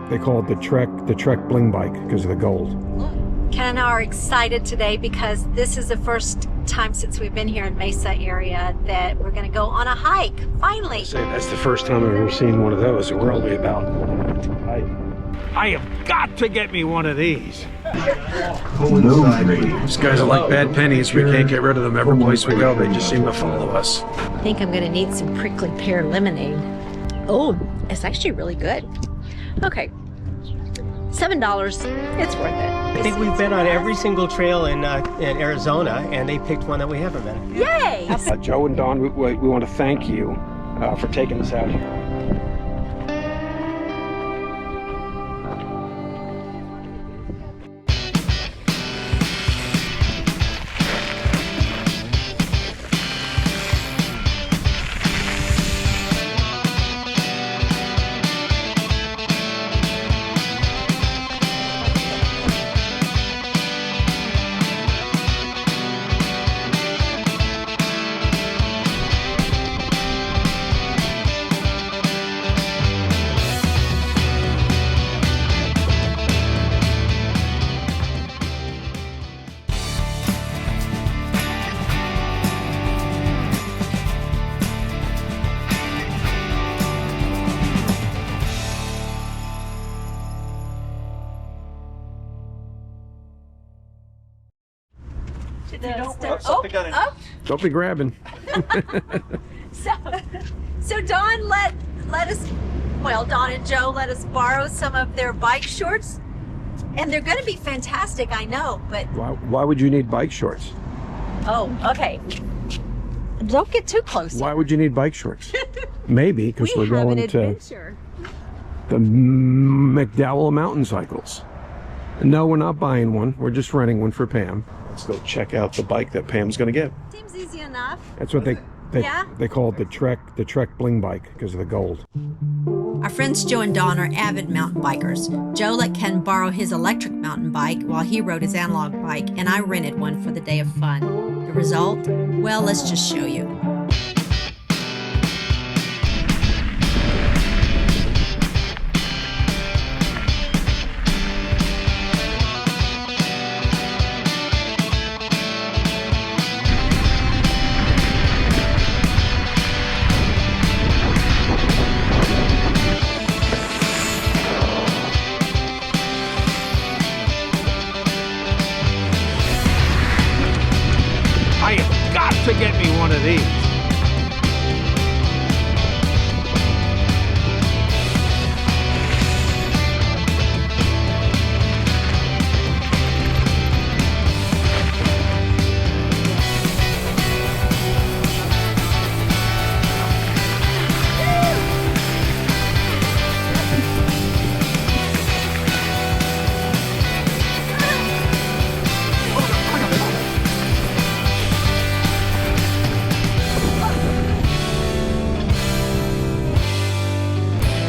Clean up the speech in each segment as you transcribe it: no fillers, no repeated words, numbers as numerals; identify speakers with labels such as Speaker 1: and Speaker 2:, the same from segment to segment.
Speaker 1: They call it the Trek Bling Bike because of the gold.
Speaker 2: Ken and I are excited today because this is the first time since we've been here in Mesa area that we're going to go on a hike, finally.
Speaker 1: That's the first time I've ever seen one of those. We're only about
Speaker 3: I have got to get me one of these.
Speaker 1: These guys are like bad pennies. We can't get rid of them. Every place we go, they just seem to follow us.
Speaker 2: I think I'm going to need some prickly pear lemonade. Oh, it's actually really good. Okay, $7. It's worth it.
Speaker 4: I think we've been on every single trail in Arizona, and they picked one that we haven't been on.
Speaker 2: Yay!
Speaker 1: Joe and Don, we want to thank you for taking us out here. Don't be grabbing.
Speaker 2: So Don let us, well, Don and Joe let us borrow some of their bike shorts, and they're going to be fantastic, I know, but
Speaker 1: Why would you need bike shorts?
Speaker 2: oh, okay. Don't get too close.
Speaker 1: Why would you need bike shorts? Maybe because
Speaker 2: We
Speaker 1: we're
Speaker 2: have an
Speaker 1: going to
Speaker 2: adventure.
Speaker 1: the McDowell mountain cycles. No, we're not buying one. We're just renting one for Pam. Let's go check out the bike that Pam's going to get.
Speaker 2: Seems easy enough.
Speaker 1: That's what they call it, the Trek Bling Bike because of the gold.
Speaker 2: Our friends Joe and Don are avid mountain bikers. Joe let Ken borrow his electric mountain bike while he rode his analog bike, and I rented one for the day of fun. The result? Well, let's just show you.
Speaker 3: I have got to get me one of these.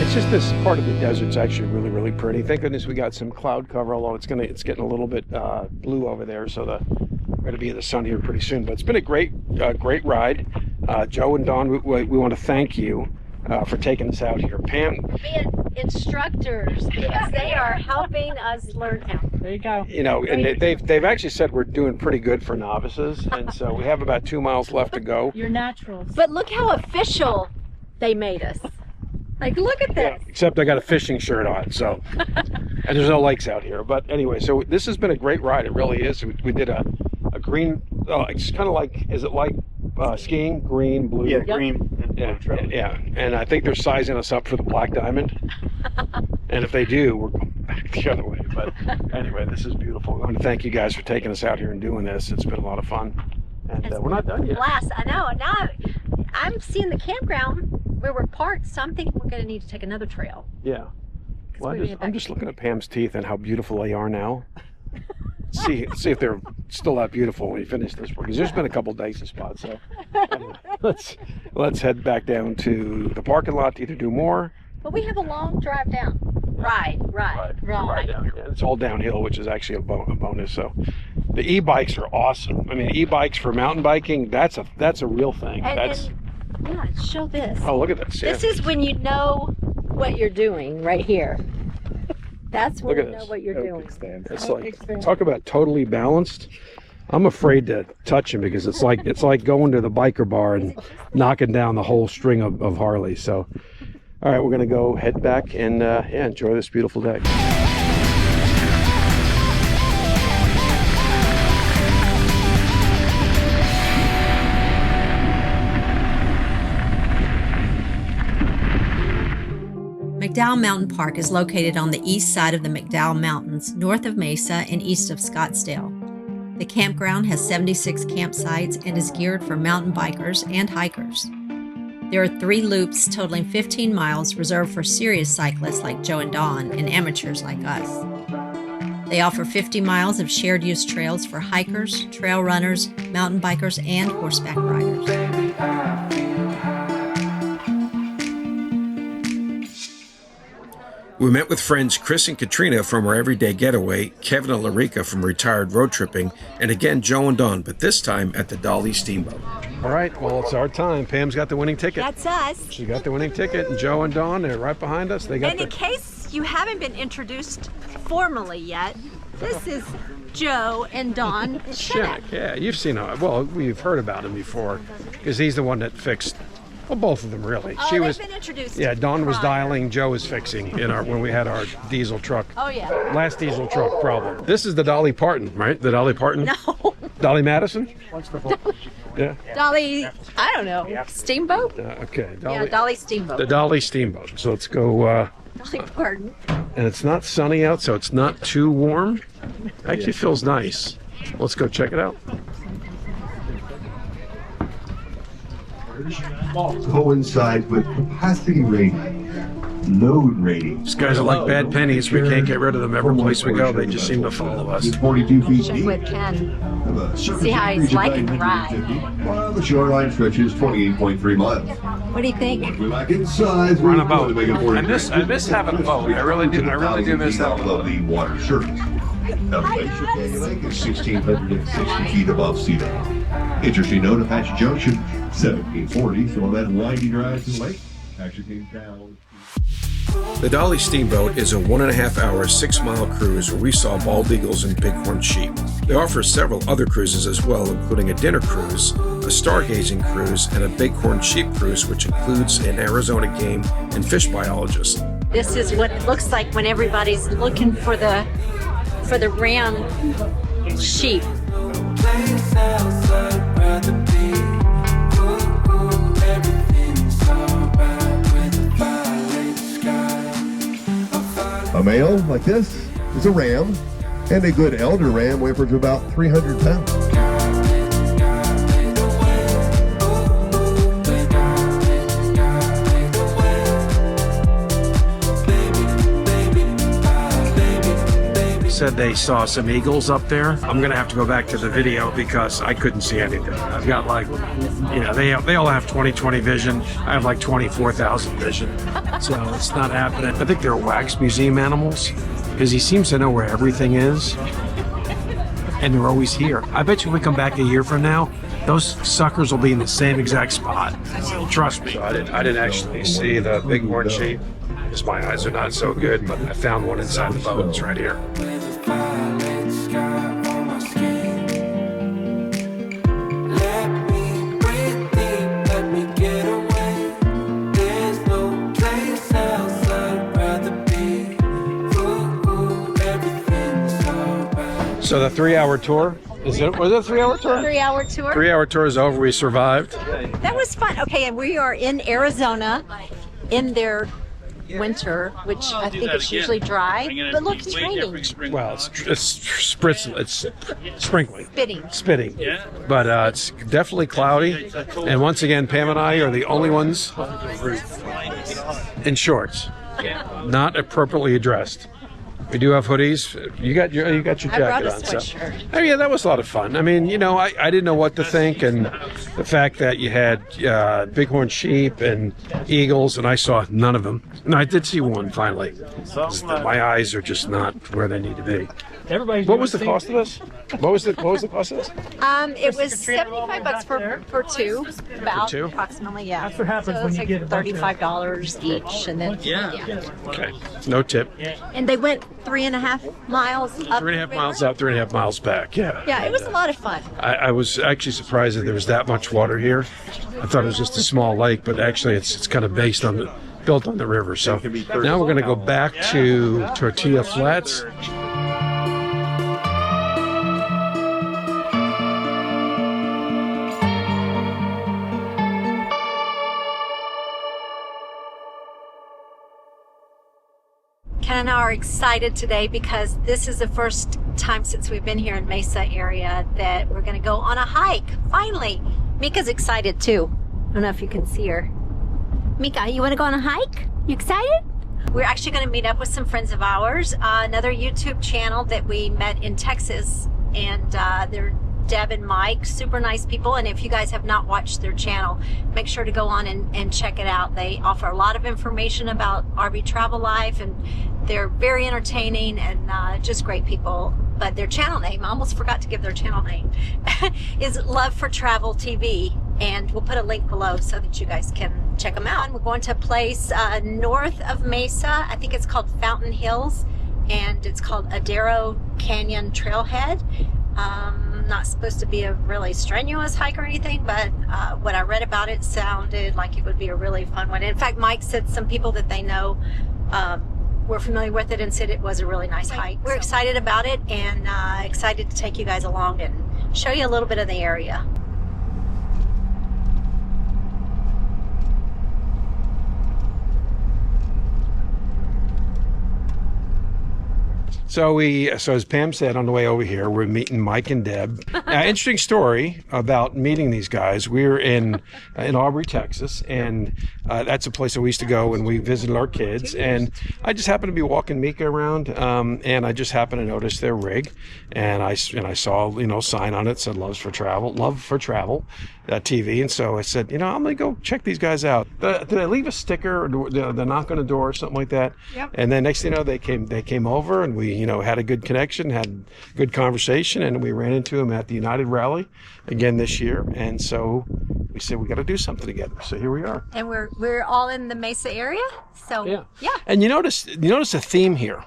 Speaker 1: It's just this part of the desert's actually really, really pretty. Thank goodness we got some cloud cover, although it's getting a little bit blue over there, so we're going to be in the sun here pretty soon. But it's been a great ride. Joe and Don, we want to thank you for taking us out here. Pam,
Speaker 2: Being instructors, because they are helping us learn how.
Speaker 4: There you go.
Speaker 1: you know, and they've actually said we're doing pretty good for novices, and so we have about 2 miles left to go.
Speaker 5: You're naturals.
Speaker 2: But look how official they made us. Like, look at this.
Speaker 1: Except I got a fishing shirt on, so, and there's no lakes out here. But anyway, so this has been a great ride. It really is. We did a green, it's kind of like, is it like skiing? Green, blue?
Speaker 6: Yeah, green and blue trail.
Speaker 1: Yeah, and I think they're sizing us up for the Black Diamond. And if they do, we're going back the other way. But anyway, this is beautiful. I want to thank you guys for taking us out here and doing this. It's been a lot of fun. And we're not done yet.
Speaker 2: Blast. I know. Now I'm seeing the campground where we're parked, so I'm thinking we're going to need to take another trail.
Speaker 1: Yeah. Well, I'm just looking at Pam's teeth and how beautiful they are now. see if they're still that beautiful when we finish this work. Because there's been a couple decent spots. So anyway, let's head back down to the parking lot to either do more.
Speaker 2: But we have a long drive down. Ride
Speaker 1: down. Yeah, it's all downhill, which is actually a bonus. So the e-bikes are awesome. I mean, e-bikes for mountain biking, that's a real thing.
Speaker 2: Yeah, show this.
Speaker 1: Oh, look at this.
Speaker 2: This is when you know what you're doing right here.
Speaker 5: That's
Speaker 1: Look
Speaker 5: when
Speaker 1: at
Speaker 5: you know
Speaker 1: this.
Speaker 5: what you're doing.
Speaker 1: It's like, talk about totally balanced. I'm afraid to touch him because it's like going to the biker bar and knocking down the whole string of Harley. So, all right, we're gonna go head back and yeah, enjoy this beautiful day.
Speaker 2: McDowell Mountain Park is located on the east side of the McDowell Mountains, north of Mesa and east of Scottsdale. The campground has 76 campsites and is geared for mountain bikers and hikers. There are 3 loops totaling 15 miles reserved for serious cyclists like Joe and Dawn and amateurs like us. They offer 50 miles of shared use trails for hikers, trail runners, mountain bikers, and horseback riders.
Speaker 1: We met with friends Chris and Katrina from our everyday getaway, Kevin and Larica from retired road tripping, and again Joe and Dawn, but this time at the Dolly Steamboat. All right, well, it's our time. Pam's got the winning ticket.
Speaker 5: That's us.
Speaker 1: She got the winning ticket, and Joe and Dawn, they're right behind us. They got
Speaker 5: And in case you haven't been introduced formally yet, this is Joe and Dawn Shinnick.
Speaker 1: Yeah, you've seen him. Well, we've heard about him before because he's the one that fixed. Well, both of them really.
Speaker 5: Oh, they've been introduced.
Speaker 1: Yeah, Dawn was
Speaker 5: prior.
Speaker 1: dialing, Joe was fixing in our when we had our diesel truck.
Speaker 5: Oh yeah.
Speaker 1: Last diesel truck problem. This is the Dolly Parton, right? The Dolly Parton?
Speaker 5: No.
Speaker 1: Dolly Madison? Yeah.
Speaker 5: Dolly, I don't know. Steamboat?
Speaker 1: Okay.
Speaker 5: Yeah, Dolly Steamboat.
Speaker 1: The Dolly Steamboat. So let's go.
Speaker 5: Dolly Parton.
Speaker 1: And it's not sunny out, so it's not too warm. Actually feels nice. Let's go check it out.
Speaker 6: Coincides with capacity rating, load rating.
Speaker 1: These guys are like bad pennies. We can't get rid of them. Every place we go, they just seem to follow us.
Speaker 6: 42 feet
Speaker 5: Check
Speaker 6: deep.
Speaker 5: with Ken.
Speaker 6: See
Speaker 5: See how he's liking the ride.
Speaker 6: While the shoreline stretches 28.3 miles.
Speaker 5: What do you think?
Speaker 6: We like it size.
Speaker 1: We're on a boat. I miss having a boat. I really do miss that.
Speaker 6: Above the water surface. Elevation of the lake is 1,660 feet above sea level. Interesting note, Apache Junction, 1740, so on that winding ride to the lake, actually came down.
Speaker 1: The Dolly Steamboat is a 1.5-hour, 6-mile cruise where we saw bald eagles and bighorn sheep. They offer several other cruises as well, including a dinner cruise, a stargazing cruise, and a bighorn sheep cruise, which includes an Arizona game and fish biologist.
Speaker 5: This is what it looks like when everybody's looking for the ram sheep.
Speaker 6: A male like this is a ram, and a good elder ram weighs to about 300 pounds.
Speaker 1: Said they saw some eagles up there. I'm gonna have to go back to the video because I couldn't see anything. I've got like, they all have 20/20 vision. I have like 24,000 vision, so it's not happening. I think they're wax museum animals because he seems to know where everything is, and they're always here. I bet you if we come back a year from now, those suckers will be in the same exact spot. Trust me. So I didn't actually see the bighorn sheep because my eyes are not so good, but I found one inside the boat. It's right here. So the 3-hour tour, was it a 3-hour tour?
Speaker 5: 3-hour tour.
Speaker 1: 3-hour tour is over, we survived.
Speaker 5: That was fun. Okay, and we are in Arizona in their winter, which I think it's usually dry. But look, it's raining.
Speaker 1: Well, it's sprinkling.
Speaker 5: Spitting.
Speaker 1: But it's definitely cloudy. And once again, Pam and I are the only ones in shorts, not appropriately dressed. We do have hoodies. You got your jacket
Speaker 5: I brought a
Speaker 1: on.
Speaker 5: sweatshirt.
Speaker 1: Oh yeah, that was a lot of fun. I mean, I didn't know what to think, and the fact that you had bighorn sheep and eagles, and I saw none of them. No, I did see one finally. My eyes are just not where they need to be. What was the cost of this? What was the cost of this?
Speaker 5: It was $75 for two, about
Speaker 1: two?
Speaker 5: approximately, yeah.
Speaker 3: That's what happens
Speaker 5: so
Speaker 3: when
Speaker 5: it's
Speaker 3: you
Speaker 5: like
Speaker 3: get a bunch of-
Speaker 5: $35 each, and then
Speaker 3: Yeah.
Speaker 1: Okay, no tip.
Speaker 5: And they went 3.5 miles up.
Speaker 1: 3.5 miles out, 3.5 miles back. Yeah.
Speaker 5: Yeah, it was a lot of fun.
Speaker 1: I was actually surprised that there was that much water here. I thought it was just a small lake, but actually it's kind of built on the river. So now we're going to go back to Tortilla Flats.
Speaker 5: Ken and I are excited today because this is the first time since we've been here in Mesa area that we're going to go on a hike. Finally, Meka's excited too. I don't know if you can see her. Meka, you want to go on a hike? You excited? We're actually going to meet up with some friends of ours, another YouTube channel that we met in Texas, and they're Deb and Mike, super nice people. And if you guys have not watched their channel, make sure to go on and check it out. They offer a lot of information about RV travel life, and they're very entertaining and just great people. But their channel name, I almost forgot to give their channel name, is Love for Travel TV. And we'll put a link below so that you guys can check them out. We're going to a place north of Mesa. I think it's called Fountain Hills, and it's called Adero Canyon Trailhead. Not supposed to be a really strenuous hike or anything, but what I read about it sounded like it would be a really fun one. In fact, Mike said some people that they know were familiar with it and said it was a really nice hike. We're excited about it and excited to take you guys along and show you a little bit of the area.
Speaker 1: So as Pam said on the way over here, we're meeting Mike and Deb. Interesting story about meeting these guys. We're in Aubrey, Texas, and that's a place that we used to go when we visited our kids. And I just happened to be walking Meka around, and I just happened to notice their rig, and I saw a sign on it that said Love for Travel TV, and so I said, I'm gonna go check these guys out. Did I leave a sticker or the knock on the door or something like that?
Speaker 5: Yep.
Speaker 1: And then next thing you know, they came over, and we had a good connection, had good conversation, and we ran into them at the United Rally again this year. And so we said we got to do something together. So here we are.
Speaker 5: And we're all in the Mesa area. So yeah.
Speaker 1: And you notice a theme here.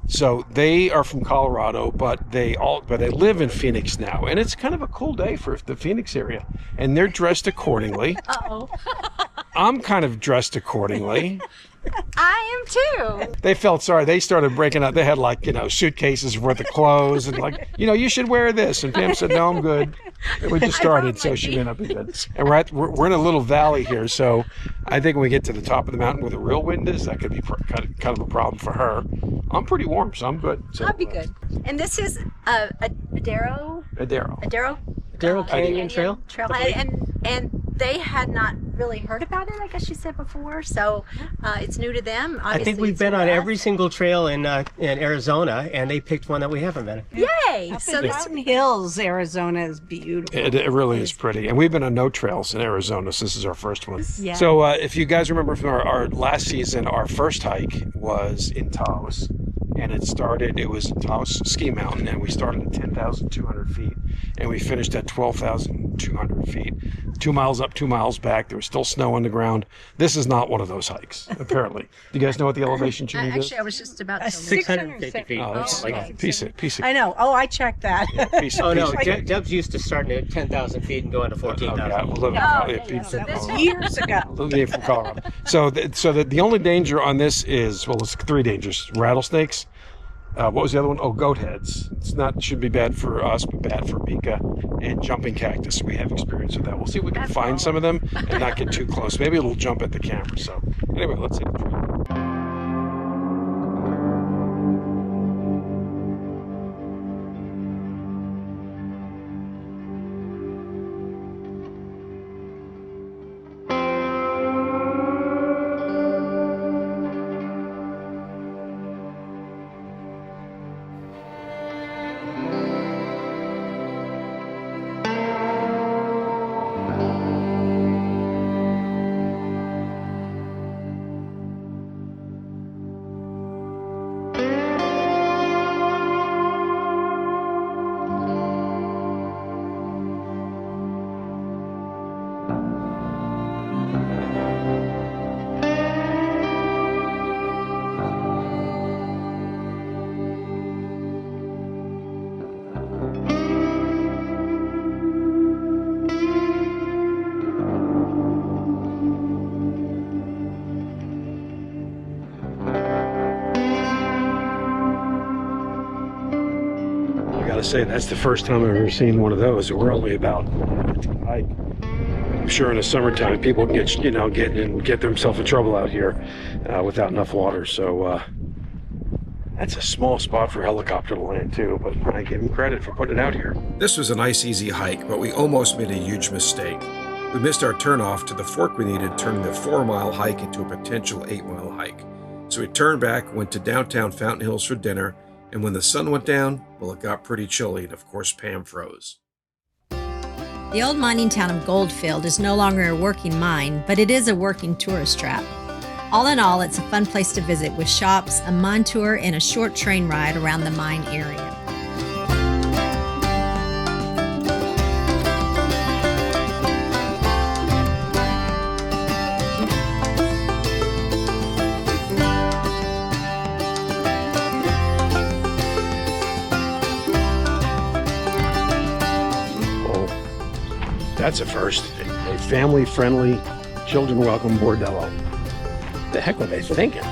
Speaker 1: So they are from Colorado, but they live in Phoenix now, and it's kind of a cool day for the Phoenix area, and they're dressed accordingly.
Speaker 5: Uh-oh.
Speaker 1: I'm kind of dressed accordingly.
Speaker 5: I am too.
Speaker 1: They felt sorry. They started breaking out. They had suitcases worth of clothes and you should wear this. And Pam said, no, I'm good. And we just started, so she may not be good. And we're in a little valley here, so I think when we get to the top of the mountain where the real wind is, that could be kind of a problem for her. I'm pretty warm, so I'm good. So,
Speaker 5: I'll be good. And this is Adero Canyon Trailhead, and they had not really heard about it, I guess you said before, so it's new to them. Obviously,
Speaker 4: I think we've been on every single trail in Arizona, and they picked one that we haven't been.
Speaker 5: Yay!
Speaker 7: So the Mountain Hills, Arizona is beautiful.
Speaker 1: It really is pretty. And we've been on no trails in Arizona since this is our first one.
Speaker 7: Yeah.
Speaker 1: So if you guys remember from our last season, our first hike was in Taos. And it was Taos Ski Mountain, and we started at 10,200 feet, and we finished at 12,200 feet. 2 miles up, 2 miles back. There was still snow on the ground. This is not one of those hikes, apparently. Do you guys know what the elevation change is?
Speaker 5: Actually, I was just about to
Speaker 4: 650 feet.
Speaker 1: Oh, that's a piece of.
Speaker 7: I know. Oh, I checked that.
Speaker 4: Oh, no. Deb's used to starting at 10,000 feet and going to 14,000.
Speaker 7: That was years ago.
Speaker 1: Living from Colorado. So the only danger on this is, it's three dangers: rattlesnakes. What was the other one? Oh, goat heads. Should be bad for us, but bad for Meka. And jumping cactus. We have experience with that. We'll see if we can find some of them and not get too close. Maybe it'll jump at the camera. So anyway, let's hit the trail. gotta say, that's the first time I've ever seen one of those. We're only about hike. I'm sure in the summertime people get, you know, get themselves in trouble out here without enough water. So that's a small spot for a helicopter to land too, but I give him credit for putting it out here.
Speaker 8: This was a nice easy hike, but we almost made a huge mistake. We missed our turnoff to the fork we needed, turning the 4-mile hike into a potential 8-mile hike. So we turned back, went to downtown Fountain Hills for dinner, and when the sun went down, well, it got pretty chilly, and of course Pam froze.
Speaker 2: The old mining town of Goldfield is no longer a working mine, but it is a working tourist trap. All in all, it's a fun place to visit with shops, a mine tour, and a short train ride around the mine area.
Speaker 1: That's a first. A family-friendly, children-welcome bordello. The heck were they thinking?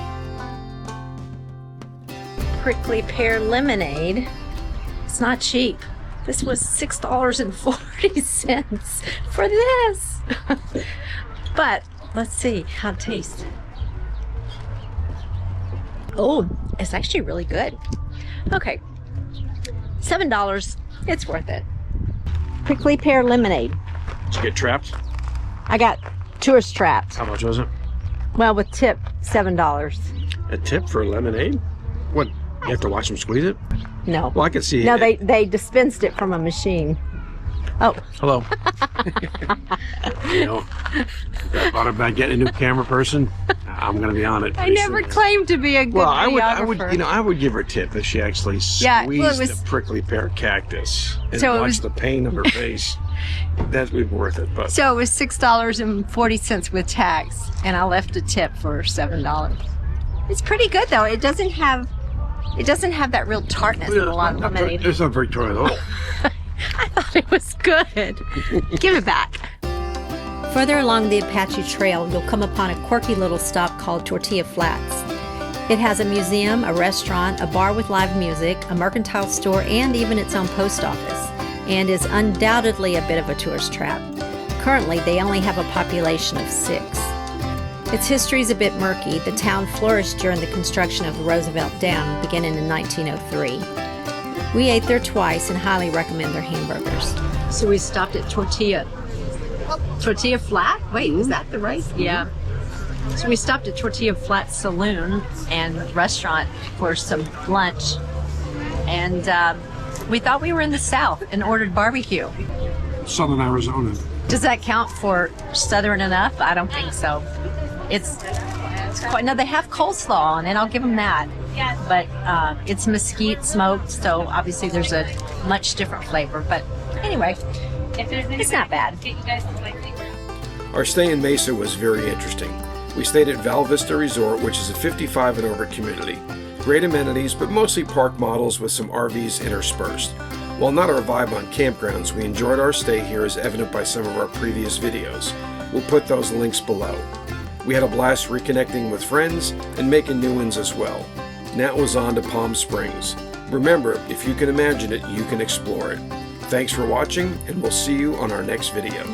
Speaker 5: Prickly pear lemonade. It's not cheap. This was $6.40 for this. But let's see how it tastes. Oh, it's actually really good. Okay, $7. It's worth it. Prickly pear lemonade.
Speaker 1: Did you get trapped?
Speaker 5: I got tourist trapped.
Speaker 1: How much was it?
Speaker 5: Well, with tip, $7.
Speaker 1: A tip for lemonade? What, you have to watch them squeeze it?
Speaker 5: No.
Speaker 1: Well, I could see
Speaker 5: No,
Speaker 1: it.
Speaker 5: they dispensed it from a machine. Oh.
Speaker 1: Hello. You know, I thought about getting a new camera person. I'm going to be on it.
Speaker 5: I never claimed to be a good
Speaker 1: Well,
Speaker 5: videographer.
Speaker 1: I would give her a tip if she actually squeezed the prickly pear cactus and
Speaker 5: So it
Speaker 1: watched
Speaker 5: was-
Speaker 1: the pain of her face. That would be worth it. But
Speaker 5: So it was $6.40 with tax, and I left a tip for $7. It's pretty good though. It doesn't have that real tartness of a lot of lemonade.
Speaker 1: It's not very tart at all.
Speaker 5: I thought it was good. Give it back.
Speaker 2: Further along the Apache Trail, you'll come upon a quirky little stop called Tortilla Flats. It has a museum, a restaurant, a bar with live music, a mercantile store, and even its own post office, and is undoubtedly a bit of a tourist trap. Currently, they only have a population of 6. Its history is a bit murky. The town flourished during the construction of the Roosevelt Dam, beginning in 1903. We ate there twice and highly recommend their hamburgers.
Speaker 5: So we stopped at Tortilla Flat? Wait, is that the right? Yeah. So we stopped at Tortilla Flat Saloon and restaurant for some lunch. And we thought we were in the South and ordered barbecue.
Speaker 1: Southern Arizona.
Speaker 5: Does that count for Southern enough? I don't think so. It's quite, no, they have coleslaw on it, I'll give them that. But it's mesquite smoked, so obviously there's a much different flavor. But anyway, it's not bad.
Speaker 8: Our stay in Mesa was very interesting. We stayed at Val Vista Resort, which is a 55 and over community. Great amenities, but mostly park models with some RVs interspersed. While not our vibe on campgrounds, we enjoyed our stay here as evident by some of our previous videos. We'll put those links below. We had a blast reconnecting with friends and making new ones as well. Now it was on to Palm Springs. Remember, if you can imagine it, you can explore it. Thanks for watching, and we'll see you on our next video.